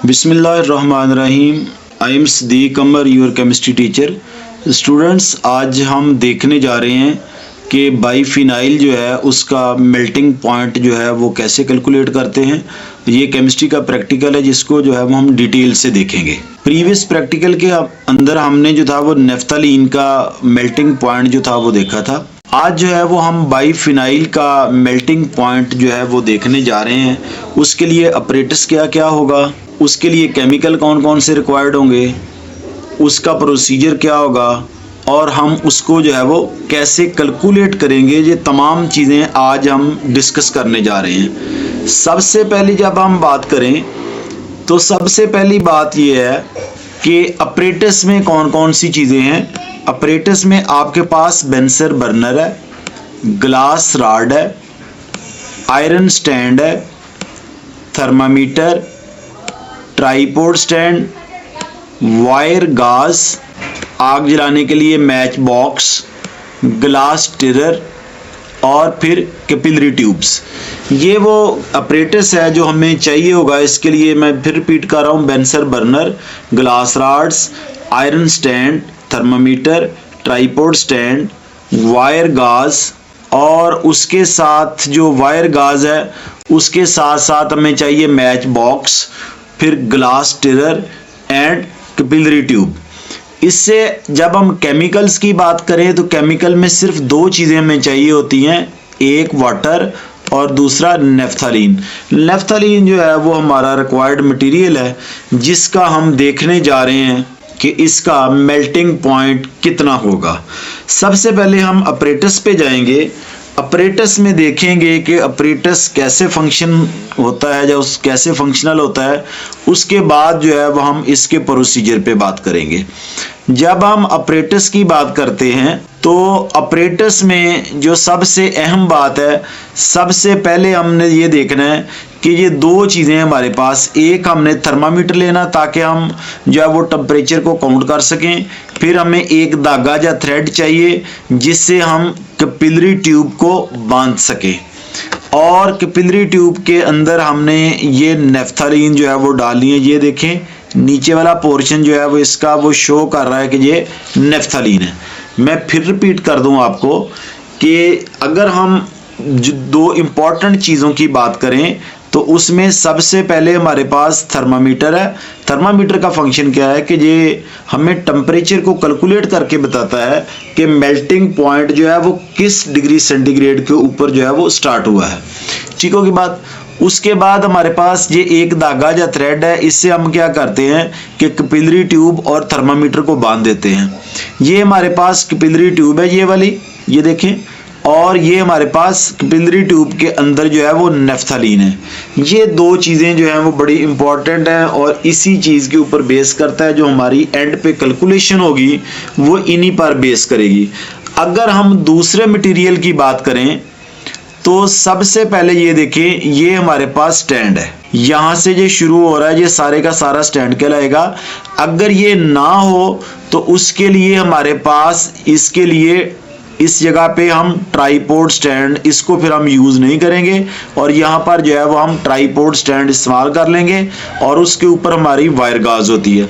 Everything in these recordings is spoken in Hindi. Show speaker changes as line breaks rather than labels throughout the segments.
बिस्मिल्लाहिर्रहमानिर्रहीम। I am Sadiq Qamar, your chemistry teacher. Students, आज हम देखने जा रहे हैं कि बाईफिनाइल जो है उसका मेल्टिंग पॉइंट जो है वो कैसे कैलकुलेट करते हैं। ये केमिस्ट्री का प्रैक्टिकल है जिसको जो है वो हम डिटेल से देखेंगे। प्रीवियस प्रैक्टिकल के अंदर हमने जो था वो नेफ्थलीन का मेल्टिंग पॉइंट जो था वो देखा था। आज जो है वो हम बाईफिनाइल का मेल्टिंग पॉइंट जो है वो देखने जा रहे हैं। उसके लिए अपरेटस क्या क्या होगा, उसके लिए केमिकल कौन कौन से रिक्वायर्ड होंगे, उसका प्रोसीजर क्या होगा और हम उसको जो है वो कैसे कैलकुलेट करेंगे, ये तमाम चीज़ें आज हम डिस्कस करने जा रहे हैं। सबसे पहले जब हम बात करें तो सबसे पहली बात ये है कि अपरेटस में कौन कौन सी चीज़ें हैं। अपरेटस में आपके पास बेंसर बर्नर है, ग्लास रॉड है, आयरन स्टैंड है, थर्मामीटर, ट्राइपॉड स्टैंड, वायर गाज, आग जलाने के लिए मैच बॉक्स, ग्लास टिरर और फिर कैपिलरी ट्यूब्स। ये वो अपरेटस है जो हमें चाहिए होगा। इसके लिए मैं फिर रिपीट कर रहा हूँ, Bunsen burner, glass rods, iron stand, thermometer, tripod stand, wire gauze और उसके साथ जो वायर गाज है उसके साथ साथ हमें चाहिए मैच बॉक्स, फिर ग्लास टिरर एंड कैपिलरी ट्यूब। इससे जब हम केमिकल्स की बात करें तो केमिकल में सिर्फ दो चीज़ें हमें चाहिए होती हैं, एक वाटर और दूसरा नेफ्थलीन। नेफ्थलीन जो है वो हमारा रिक्वायर्ड मटेरियल है जिसका हम देखने जा रहे हैं कि इसका मेल्टिंग पॉइंट कितना होगा। सबसे पहले हम अपरेटस पे जाएंगे। अपरेटस में देखेंगे कि अपरेटस कैसे फंक्शन होता है, जो कैसे फंक्शनल होता है। उसके बाद जो है वो हम इसके प्रोसीजर पे बात करेंगे। जब हम अपरेटस की बात करते हैं तो अपरेटस में जो सबसे अहम बात है, सबसे पहले हमने ये देखना है कि ये दो चीज़ें हमारे पास, एक हमने थर्मामीटर लेना ताकि हम जो है वो टेम्परेचर को काउंट कर सकें, फिर हमें एक धागा या थ्रेड चाहिए जिससे हम कैपिलरी ट्यूब को बांध सकें और कैपिलरी ट्यूब के अंदर हमने ये नेफ्थलीन जो है वो डालनी है। ये देखें नीचे वाला पोर्शन जो है वो इसका वो शो कर रहा है कि ये नेफ्थलीन है। मैं फिर रिपीट कर दूं आपको कि अगर हम दो इम्पॉर्टेंट चीज़ों की बात करें तो उसमें सबसे पहले हमारे पास थर्मामीटर है। थर्मामीटर का फंक्शन क्या है कि ये हमें टेम्परेचर को कैलकुलेट करके बताता है कि मेल्टिंग पॉइंट जो है वो किस डिग्री सेंटीग्रेड के ऊपर जो है वो स्टार्ट हुआ है। ठीक होगी बात। उसके बाद हमारे पास ये एक धागा या थ्रेड है, इससे हम क्या करते हैं कि कैपिलरी ट्यूब और थर्मामीटर को बांध देते हैं। ये हमारे पास कैपिलरी ट्यूब है, ये वाली, ये देखें, और ये हमारे पास कैपिलरी ट्यूब के अंदर जो है वो नेफ्थलीन है। ये दो चीज़ें जो हैं वो बड़ी इंपॉर्टेंट हैं और इसी चीज़ के ऊपर बेस करता है। जो हमारी एंड पे कैलकुलेशन होगी वो इन्हीं पर बेस करेगी। अगर हम दूसरे मटेरियल की बात करें तो सबसे पहले ये देखें, ये हमारे पास स्टैंड है, यहाँ से ये शुरू हो रहा है, ये सारे का सारा स्टैंड कहलाएगा। अगर ये ना हो तो उसके लिए हमारे पास इसके लिए इस जगह पे हम ट्राइपॉड स्टैंड, इसको फिर हम यूज़ नहीं करेंगे और यहाँ पर जो है वो हम ट्राइपॉड स्टैंड इस्तेमाल कर लेंगे और उसके ऊपर हमारी वायर गाज होती है।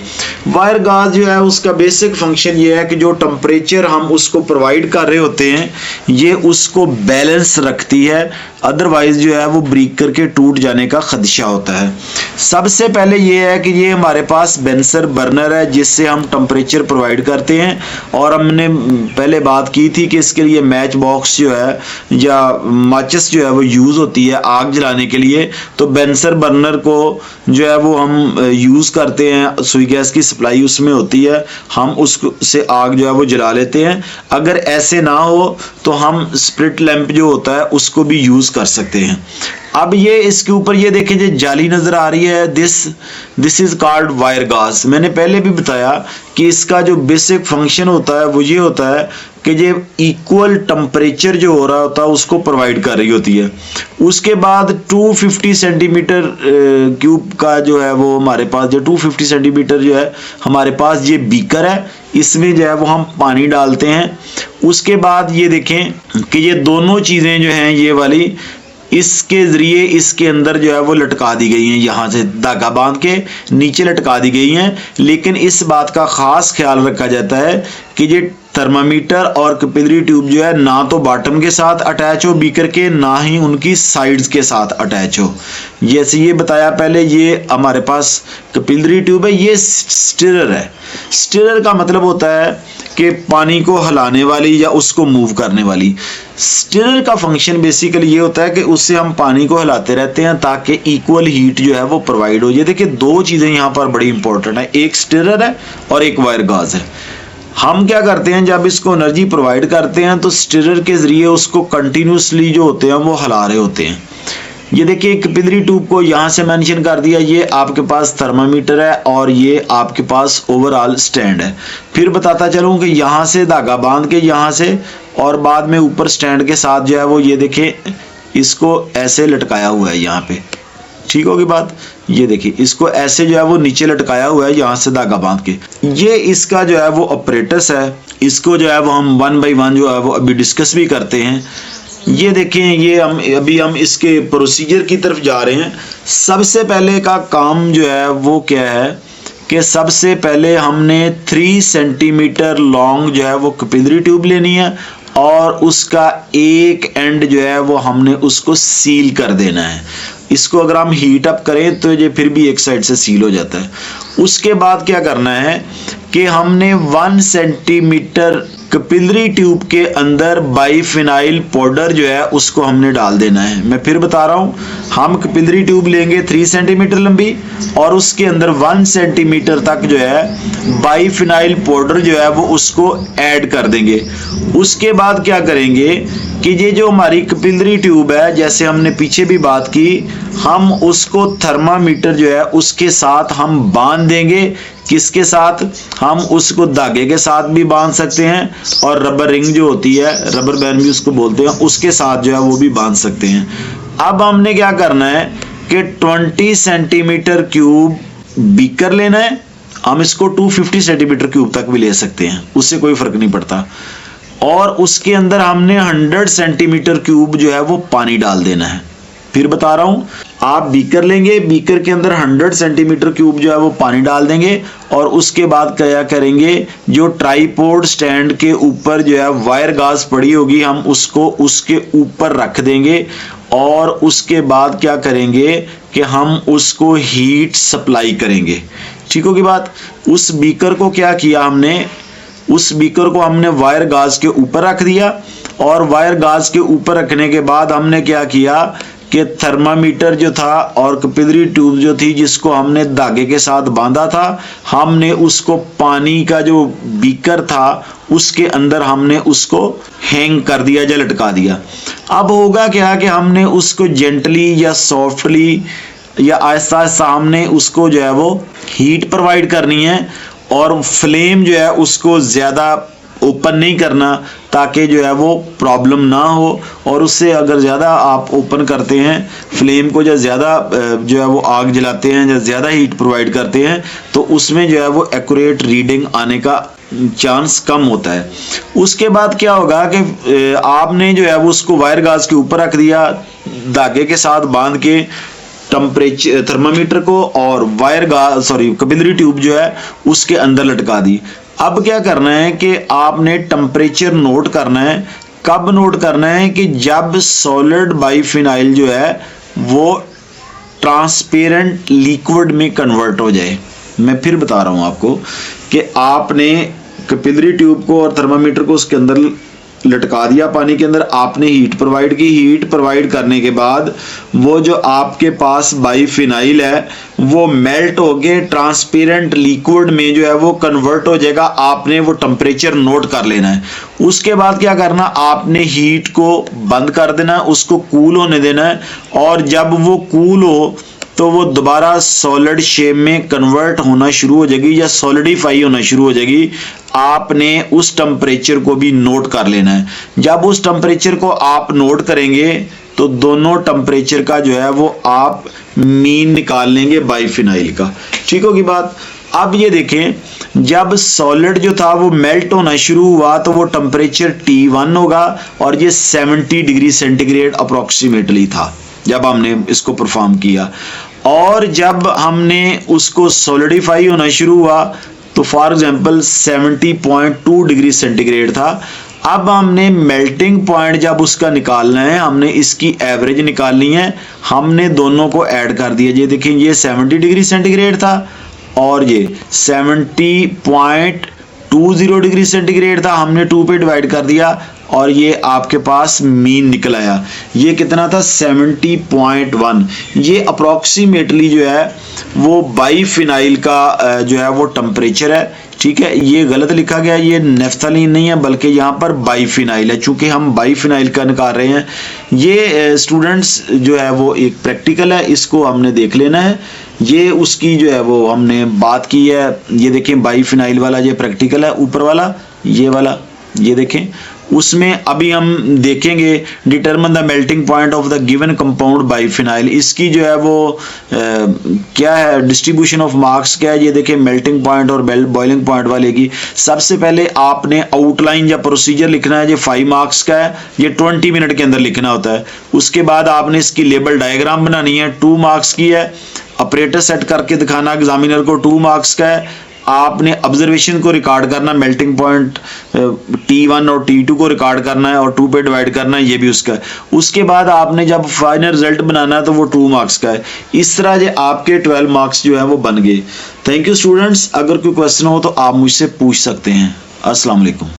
वायर गाज जो है उसका बेसिक फंक्शन ये है कि जो टेम्परेचर हम उसको प्रोवाइड कर रहे होते हैं ये उसको बैलेंस रखती है, अदरवाइज जो है वो ब्रेक करके टूट जाने का खदशा होता है। सबसे पहले ये है कि ये हमारे पास बेंसर बर्नर है जिससे हम टेम्परेचर प्रोवाइड करते हैं और हमने पहले बात की थी कि इसके लिए मैच बॉक्स जो है या माचिस जो है वो यूज़ होती है आग जलाने के लिए। तो बेंसर बर्नर को जो है वो हम यूज़ करते हैं, सुई गैस की सप्लाई उसमें होती है, हम उससे आग जो है वो जला लेते हैं। अगर ऐसे ना हो तो हम स्प्लिट लैंप जो होता है उसको भी यूज़ कर सकते हैं। अब ये इसके ऊपर ये देखें जो जाली नजर आ रही है, दिस इज कॉल्ड वायर गाज। मैंने पहले भी बताया कि इसका जो बेसिक फंक्शन होता है वो ये होता है कि ये इक्वल टेम्परेचर जो हो रहा होता है उसको प्रोवाइड कर रही होती है। उसके बाद 250 सेंटीमीटर क्यूब का जो है वो हमारे पास जो 250 सेंटीमीटर जो है हमारे पास ये बीकर है, इसमें जो है वो हम पानी डालते हैं। उसके बाद ये देखें कि ये दोनों चीज़ें जो हैं ये वाली इसके ज़रिए इसके अंदर जो है वो लटका दी गई हैं, यहाँ से धागा बांध के नीचे लटका दी गई हैं। लेकिन इस बात का ख़ास ख्याल रखा जाता है कि ये थर्मामीटर और कैपिलरी ट्यूब जो है ना तो बॉटम के साथ अटैच हो बीकर के, ना ही उनकी साइड्स के साथ अटैच हो। जैसे ये बताया पहले, ये हमारे पास कैपिलरी ट्यूब है, ये स्टिरर है। स्टिरर का मतलब होता है कि पानी को हिलाने वाली या उसको मूव करने वाली। स्टिरर का फंक्शन बेसिकली ये होता है कि उससे हम पानी को हिलाते रहते हैं ताकि इक्वल हीट जो है वो प्रोवाइड हो। ये देखिए दो चीज़ें यहाँ पर बड़ी इंपॉर्टेंट है, एक स्टिरर है और एक वायर गाज है। हम क्या करते हैं, जब इसको एनर्जी प्रोवाइड करते हैं तो स्टिरर के ज़रिए उसको कंटिन्यूसली जो होते हैं वो हिला रहे होते हैं। ये देखिए कैपिलरी ट्यूब को यहाँ से मेंशन कर दिया, ये आपके पास थर्मामीटर है और ये आपके पास ओवरऑल स्टैंड है। फिर बताता चलूँ कि यहाँ से धागा बांध के यहाँ से और बाद में ऊपर स्टैंड के साथ जो है वो ये देखिए इसको ऐसे लटकाया हुआ है यहाँ पे, ठीक होगी बात। ये देखिए इसको ऐसे जो है वो नीचे लटकाया हुआ है यहाँ से धागा बांध के। ये इसका जो है वो ऑपरेटस है, इसको जो है वो हम 1 बाय 1 जो है वो अभी डिस्कस भी करते हैं। ये देखें, ये हम इसके प्रोसीजर की तरफ जा रहे हैं। सबसे पहले का काम जो है वो क्या है कि सबसे पहले हमने 3 सेंटीमीटर लॉन्ग जो है वो कैपिलरी ट्यूब लेनी है और उसका एक एंड जो है वो हमने उसको सील कर देना है। इसको अगर हम हीट अप करें तो ये फिर भी एक साइड से सील हो जाता है। उसके बाद क्या करना है कि हमने 1 सेंटीमीटर कैपिलरी ट्यूब के अंदर बाइफिनाइल पाउडर जो है उसको हमने डाल देना है। मैं फिर बता रहा हूँ, हम कैपिलरी ट्यूब लेंगे 3 सेंटीमीटर लंबी और उसके अंदर 1 सेंटीमीटर तक जो है बाइफिनाइल पाउडर जो है वो उसको ऐड कर देंगे। उसके बाद क्या करेंगे कि ये जो हमारी कैपिलरी ट्यूब है, जैसे हमने पीछे भी बात की, हम उसको थर्मामीटर जो है उसके साथ हम बांध देंगे। किसके साथ? हम उसको धागे के साथ भी बांध सकते हैं और रबर रिंग जो होती है, रबर बैंड भी उसको बोलते हैं, उसके साथ जो है वो भी बांध सकते हैं। अब हमने क्या करना है कि 20 सेंटीमीटर क्यूब बीकर लेना है। हम इसको 250 सेंटीमीटर क्यूब तक भी ले सकते हैं, उससे कोई फर्क नहीं पड़ता। और उसके अंदर हमने 100 सेंटीमीटर क्यूब जो है वो पानी डाल देना है। फिर बता रहा हूं, आप बीकर लेंगे, बीकर के अंदर 100 सेंटीमीटर क्यूब जो है वो पानी डाल देंगे और उसके बाद क्या करेंगे, जो ट्राइपॉड स्टैंड के ऊपर जो है वायर गाज पड़ी होगी हम उसको उसके ऊपर रख देंगे और उसके बाद क्या करेंगे कि हम उसको हीट सप्लाई करेंगे। ठीक होगी बात। उस बीकर को क्या किया हमने, उस बीकर को हमने वायर गाज के ऊपर रख दिया और वायर गाज के ऊपर रखने के बाद हमने क्या किया कि थर्मामीटर जो था और कैपिलरी ट्यूब जो थी जिसको हमने धागे के साथ बांधा था, हमने उसको पानी का जो बीकर था उसके अंदर हमने उसको हैंग कर दिया या लटका दिया। अब होगा क्या कि हमने उसको जेंटली या सॉफ्टली या आहिस्ता आहिस्ता हमने उसको जो है वो हीट प्रोवाइड करनी है और फ्लेम जो है उसको ज़्यादा ओपन नहीं करना ताकि जो है वो प्रॉब्लम ना हो। और उससे अगर ज़्यादा आप ओपन करते हैं फ्लेम को, या ज़्यादा जो है वो आग जलाते हैं या ज़्यादा हीट प्रोवाइड करते हैं तो उसमें जो है वो एक्यूरेट रीडिंग आने का चांस कम होता है। उसके बाद क्या होगा कि आपने जो है वो उसको वायर गाज के ऊपर रख दिया, धागे के साथ बांध के टेम्परेचर थर्मामीटर को और वायर गाज कैपिलरी ट्यूब जो है उसके अंदर लटका दी। अब क्या करना है कि आपने टेम्परेचर नोट करना है। कब नोट करना है कि जब सॉलिड बाइफिनाइल जो है वो ट्रांसपेरेंट लिक्विड में कन्वर्ट हो जाए। मैं फिर बता रहा हूं आपको कि आपने कैपिलरी ट्यूब को और थर्मामीटर को उसके अंदर लटका दिया पानी के अंदर, आपने हीट प्रोवाइड की। हीट प्रोवाइड करने के बाद वो जो आपके पास बाइफिनाइल है वो मेल्ट होके ट्रांसपेरेंट लिक्विड में जो है वो कन्वर्ट हो जाएगा। आपने वो टेम्परेचर नोट कर लेना है। उसके बाद क्या करना, आपने हीट को बंद कर देना है, उसको कूल होने देना है, और जब वो कूल हो तो वो दोबारा सॉलिड शेप में कन्वर्ट होना शुरू हो जाएगी या सॉलिडिफाई होना शुरू हो जाएगी। आपने उस टेम्परेचर को भी नोट कर लेना है। जब उस टेम्परेचर को आप नोट करेंगे तो दोनों टेम्परेचर का जो है वो आप मीन निकाल लेंगे बाइफिनाइल का। ठीक होगी बात। अब ये देखें, जब सॉलिड जो था वो मेल्ट होना शुरू हुआ तो वो टेम्परेचर T1 होगा, और ये 70 डिग्री सेंटीग्रेड अप्रोक्सीमेटली था जब हमने इसको परफॉर्म किया। और जब हमने उसको सॉलिडिफाई होना शुरू हुआ तो फॉर एग्जांपल 70.2 डिग्री सेंटीग्रेड था। अब हमने मेल्टिंग पॉइंट जब उसका निकालना है, हमने इसकी एवरेज निकालनी है। हमने दोनों को ऐड कर दिया। ये देखें, ये 70 डिग्री सेंटीग्रेड था और ये 70.20 डिग्री सेंटीग्रेड था। हमने 2 पे डिवाइड कर दिया और ये आपके पास मीन निकल आया। ये कितना था, 70.1। ये अप्रोक्सीमेटली जो है वो बाइफिनाइल का जो है वो टेम्परेचर है। ठीक है, ये गलत लिखा गया, ये नेफ्थलीन नहीं है बल्कि यहाँ पर बाइफिनाइल है, चूंकि हम बाइफिनाइल का निकाल रहे हैं। ये स्टूडेंट्स जो है वो एक प्रैक्टिकल है, इसको हमने देख लेना है। ये उसकी जो है वो हमने बात की है। ये देखें, बाइफिनाइल वाला ये प्रैक्टिकल है, ऊपर वाला ये वाला, ये देखें। उसमें अभी हम देखेंगे determine the melting point of the given compound biphenyl. इसकी जो है वो क्या है, डिस्ट्रीब्यूशन ऑफ मार्क्स क्या है, ये देखें मेल्टिंग पॉइंट और बॉइलिंग पॉइंट वाले की। सबसे पहले आपने आउटलाइन या प्रोसीजर लिखना है, ये 5 मार्क्स का है, ये 20 मिनट के अंदर लिखना होता है। उसके बाद आपने इसकी लेबल डायग्राम बनानी है, 2 मार्क्स की है। ऑपरेटर सेट करके दिखाना एग्जामिनर को, 2 मार्क्स का है। आपने ऑब्जर्वेशन को रिकॉर्ड करना, मेल्टिंग पॉइंट T1 और T2 को रिकॉर्ड करना है और 2 पे डिवाइड करना है, ये भी उसका है। उसके बाद आपने जब फाइनल रिजल्ट बनाना है तो वो 2 मार्क्स का है। इस तरह जो आपके 12 मार्क्स जो है वो बन गए। Thank you students. अगर कोई क्वेश्चन हो तो आप मुझसे पूछ सकते हैं। अस्सलाम वालेकुम।